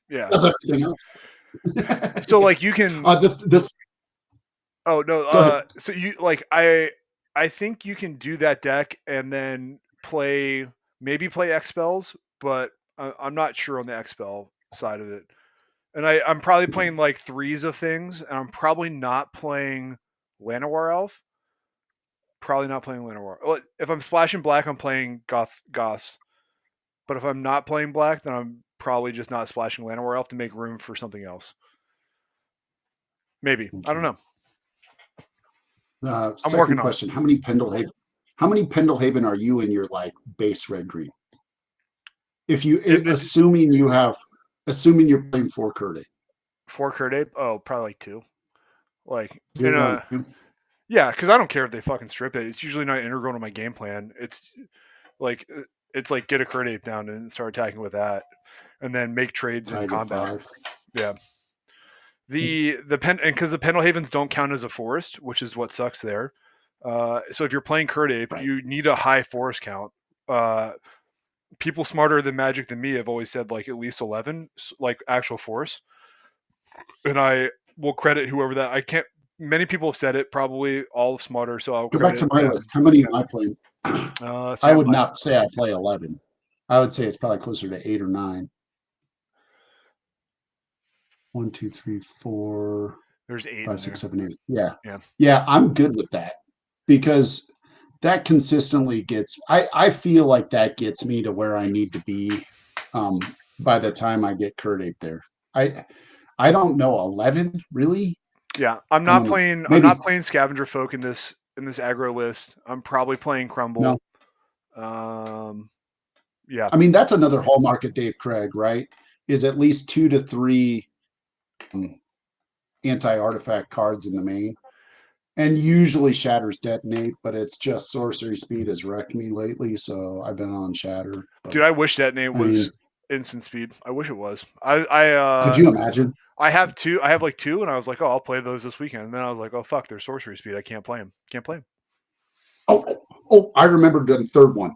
Yeah. Does everything else. So like, you can this. Oh no! So you like, I think you can do that deck and then maybe play Expels, but I'm not sure on the Expel side of it. And I'm probably playing like 3s of things, and I'm probably not playing Llanowar Elf. Probably not playing Llanowar. Well, if I'm splashing black, I'm playing Goths. But if I'm not playing black, then I'm probably just not splashing Llanowar Elf to make room for something else. Maybe. I don't know. I'm working on question. How many Pendlehaven are you in your like base red green? Assuming you're playing 4 Kirdape. 4 Kirdape? Oh, probably like 2. Like, yeah, because I don't care if they fucking strip it. It's usually not integral to my game plan. It's like get a Kirdape down and start attacking with that, and then make trades in combat. 5. Yeah. And because the Pendlehavens don't count as a forest, which is what sucks there. So if you're playing Kirdape, right, you need a high forest count. People smarter than Magic than me have always said like at least 11, like actual force. And I will credit whoever that. I can't. Many people have said it. Probably all smarter. So I'll go back to my list. How many am I playing? I would not say I play 11. I would say it's probably closer to 8 or 9. 1, 2, 3, 4. There's 8 in 5, there. 6, 7, 8. Yeah. Yeah. Yeah, I'm good with that because that consistently gets I feel like that gets me to where I need to be by the time I get Kurt Ape there. I don't know, 11 really? Yeah, I'm I not don't know. playing. I'm not Maybe playing Scavenger Folk in this aggro list. I'm probably playing no. Crumble. Yeah, I mean, that's another hallmark of Dave Craig, right? Is at least 2 to 3 anti-artifact cards in the main. And usually Shatter's detonate, but it's just sorcery speed has wrecked me lately, so I've been on Shatter. But, dude, I wish Detonate I was mean, instant speed. I wish it was. I could you imagine? I have 2. I have like 2, and I was like, oh, I'll play those this weekend. And then I was like, oh fuck, they're sorcery speed. I can't play them. Can't play them. Oh, I remember the third one.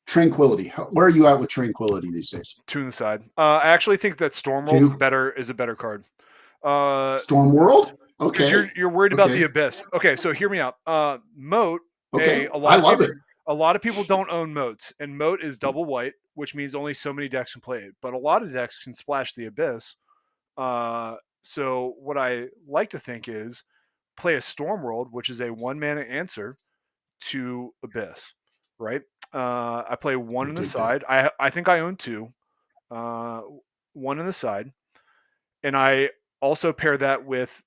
Tranquility. Where are you at with Tranquility these days? 2 in the side. I actually think that Stormworld 2? is a better card. Storm World? Because Okay. you're worried about the Okay. Abyss. Okay, so hear me out. Moat. Okay. A I lot of love people. it. A lot of people don't own moats, and moat is double white, which means only so many decks can play it. But a lot of decks can splash the Abyss. So what I like to think is play a Stormworld, which is a 1-mana answer to Abyss, right? I play 1 I in the dig that. side. I think I own 2, 1 in the side, and I also pair that with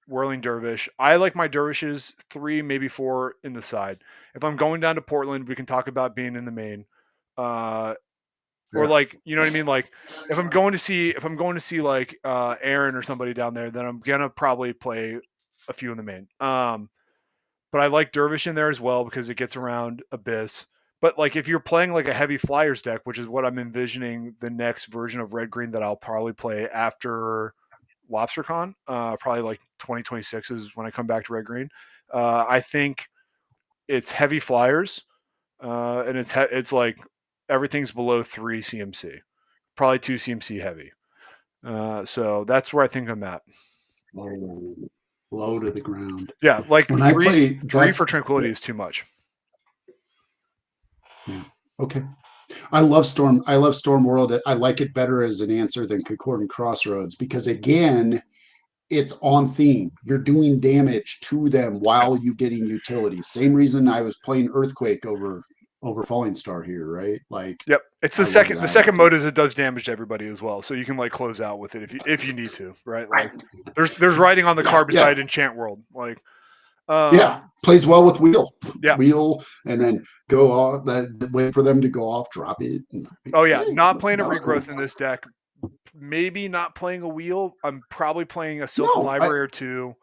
Whirling Dervish. I like my Dervishes 3, maybe 4 in the side. If I'm going down to Portland, we can talk about being in the main. Or Yeah. like, you know what I mean? Like if I'm going to see like Aaron or somebody down there, then I'm gonna probably play a few in the main. But I like Dervish in there as well because it gets around Abyss. But like if you're playing like a heavy flyers deck, which is what I'm envisioning the next version of Red Green that I'll probably play after LobsterCon, probably like 2026 is when I come back to Red Green. I think it's heavy flyers, and it's like everything's below 3 CMC, probably 2 CMC heavy. So that's where I think I'm at. Low to the ground. Yeah, like When I play, three for Tranquility is too much. Yeah. Okay. I love Storm World. I like it better as an answer than Concordant Crossroads because again, it's on theme. You're doing damage to them while you getting utility. Same reason I was playing Earthquake over Falling Star here, right? Like Yep, it's I the love second. The that second idea. mode is it does damage to everybody as well, so you can like close out with it if you need to, right? Like there's writing on the card Yeah. beside Enchant World, like Yeah. Plays well with yeah. wheel, and then go off. That wait for them to go off, drop it. Oh yeah, Hey, not playing a that was cool. regrowth in this deck. Maybe not playing a wheel. I'm probably playing a Sylvan No, Library or 2.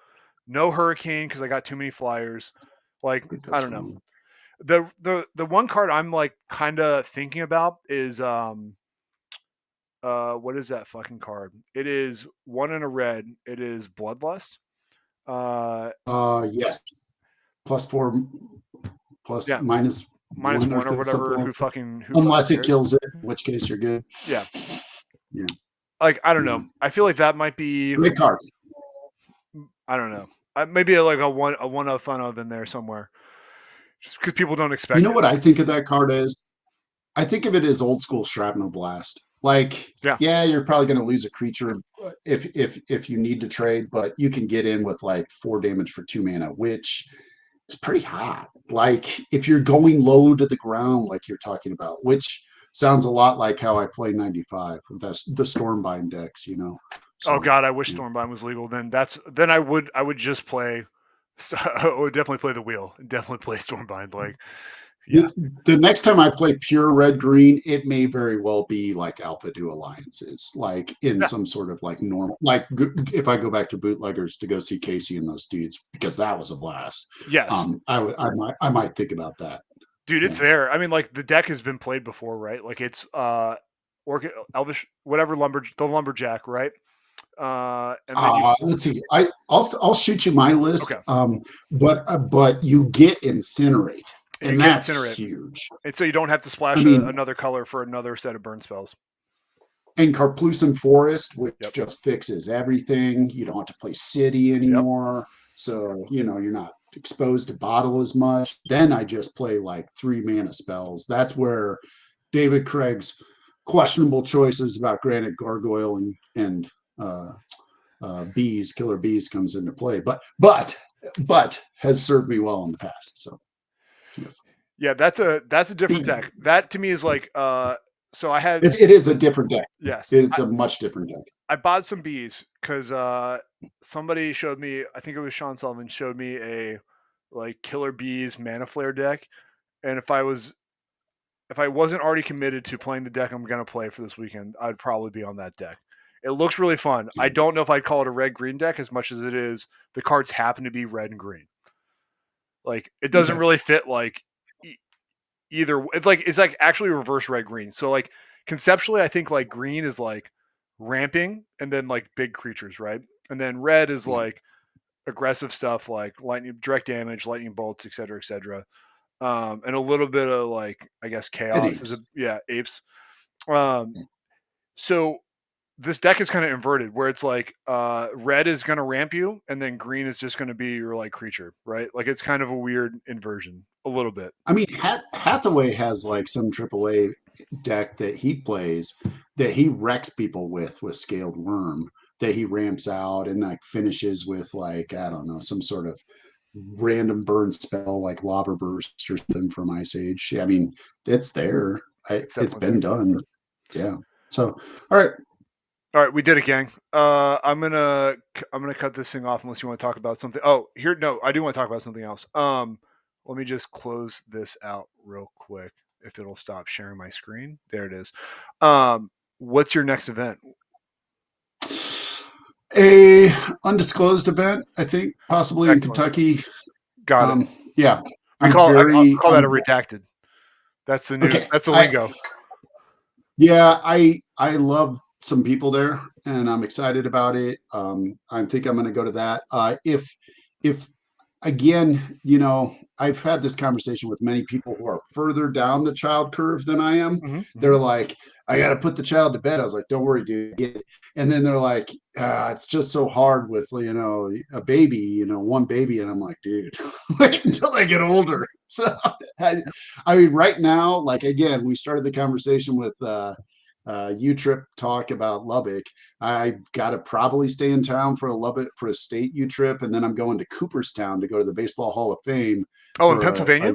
No Hurricane because I got too many flyers. Like I don't know. The one card I'm like kind of thinking about is what is that fucking card? It is 1 in a red. It is Bloodlust. Yes. +4 plus Yeah, minus minus one or one or whatever. something like Who that. fucking Unless it cares? kills it, in which case you're good. Yeah. Yeah. Like I don't Yeah. know. I feel like that might be. Great card. I don't know. Maybe like a one of fun of in there somewhere, just because people don't You expect know it. what I think of that card is? I think of it as old school shrapnel blast. Like, Yeah. yeah, you're probably going to lose a creature if you need to trade, but you can get in with like 4 damage for 2 mana, which is pretty hot. Like if you're going low to the ground, like you're talking about, which sounds a lot like how I play 95 with the Stormbind decks, you know. Oh So God, I wish yeah. Stormbind was legal. Then I would just play. I would definitely play the wheel. Definitely play Stormbind. Like yeah. The next time I play pure red green, it may very well be like Alpha Do Alliances, like in Yeah. some sort of like normal, like if I go back to bootleggers to go see Casey and those dudes, because that was a blast. Yes. I might think about that. Dude, it's there. I mean, like the deck has been played before, right? Like it's Elvish, whatever the lumberjack, right? And then you Let's see. I'll shoot you my list. okay, But you get Incinerate, and you and get that's Incinerate, huge. and so you don't have to I splash mean, another color for another set of burn spells. and Carplucent Forest, which Yep. just fixes everything. You don't have to play City anymore. So, you're not exposed to bottle as much. Then I just play like 3 mana spells. That's where David Craig's questionable choices about Granite Gargoyle and Killer Bees comes into play, but has served me well in the past. So yes. Yeah, that's a different Bees. deck. That to me is like so I had It is a different deck. yes. It's a much different deck. I bought some bees because somebody showed me, I think it was Sean Sullivan, showed me a like Killer Bees Mana Flare deck. And if I wasn't already committed to playing the deck I'm gonna play for this weekend, I'd probably be on that deck. It looks really fun. I don't know if I'd call it a red-green deck as much as it is the cards happen to be red and green. Like it doesn't really fit like either. It's like actually reverse red green. So like conceptually, I think like green is like ramping and then like big creatures, right? And then red is like aggressive stuff like lightning, direct damage, lightning bolts, etc., etc. And a little bit of like I guess chaos is apes. So this deck is kind of inverted where it's like red is going to ramp you and then green is just going to be your like creature, right? Like it's kind of a weird inversion a little bit. I mean, Hathaway has like some AAA deck that he plays that he wrecks people with Scaled Worm that he ramps out and like finishes with like, I don't know, some sort of random burn spell like Lava Burst or something from Ice Age. I mean, it's there. It's been done. Yeah. So, all right, we did it, gang. I'm gonna cut this thing off unless you want to talk about something. Oh, here, no, I do want to talk about something else. Let me just close this out real quick. If it'll stop sharing my screen, there it is. What's your next event? A undisclosed event, I think, possibly in Kentucky. Got it. Yeah, I call that a redacted. That's the new. Okay. That's the lingo. Yeah, I love some people there, and I'm excited about it. I think I'm going to go to that. If again, you know, I've had this conversation with many people who are further down the child curve than I am. Mm-hmm. They're like, I got to put the child to bed. I was like, don't worry, dude. Get it. And then they're like, it's just so hard with, you know, a baby, you know, one baby. And I'm like, dude, wait until they get older. So, I mean, right now, like, again, we started the conversation with U-Trip talk about Lubbock. I've got to probably stay in town for a state U-Trip, and then I'm going to Cooperstown to go to the Baseball Hall of Fame. Oh, in Pennsylvania?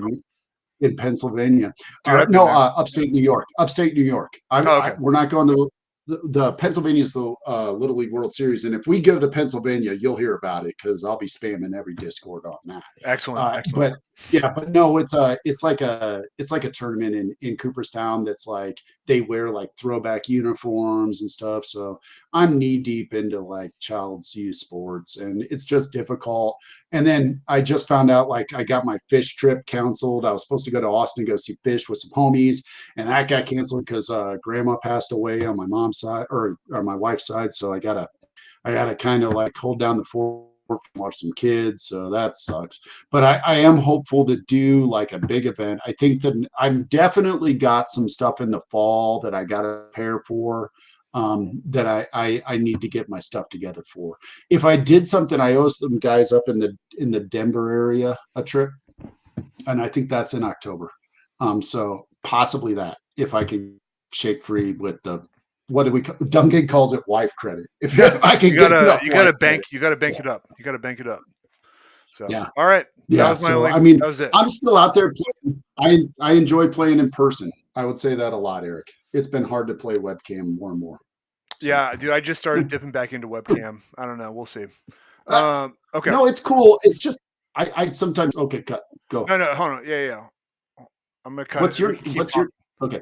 In Pennsylvania. No, upstate New York. Upstate New York. We're not going to the Pennsylvania is the Little League World Series, and if we go to Pennsylvania, you'll hear about it because I'll be spamming every Discord on that. Excellent. But yeah, but no, it's like a tournament in Cooperstown that's like they wear like throwback uniforms and stuff. So I'm knee deep into like child's youth sports, and it's just difficult. And then I just found out like I got my fish trip canceled. I was supposed to go to Austin to go see fish with some homies, and that got canceled because grandma passed away on my mom's side or my wife's side. So I gotta kind of like hold down the fort and watch some kids. So that sucks. But I am hopeful to do like a big event. I think that I'm definitely got some stuff in the fall that I gotta prepare for. That I need to get my stuff together for. If I did something, I owe some guys up in the Denver area a trip, and I think that's in October. So possibly that if I can shake free with the what do we Duncan calls it wife credit. If I can you gotta bank it up. You gotta bank it up. So yeah. All right. Yeah. So I mean, I'm still out there playing. I enjoy playing in person. I would say that a lot, Eric. It's been hard to play webcam more and more. So. Yeah, dude, I just started dipping back into webcam. I don't know. We'll see. Okay. No, it's cool. It's just I sometimes go. No, hold on. Yeah. I'm gonna cut. What's your okay?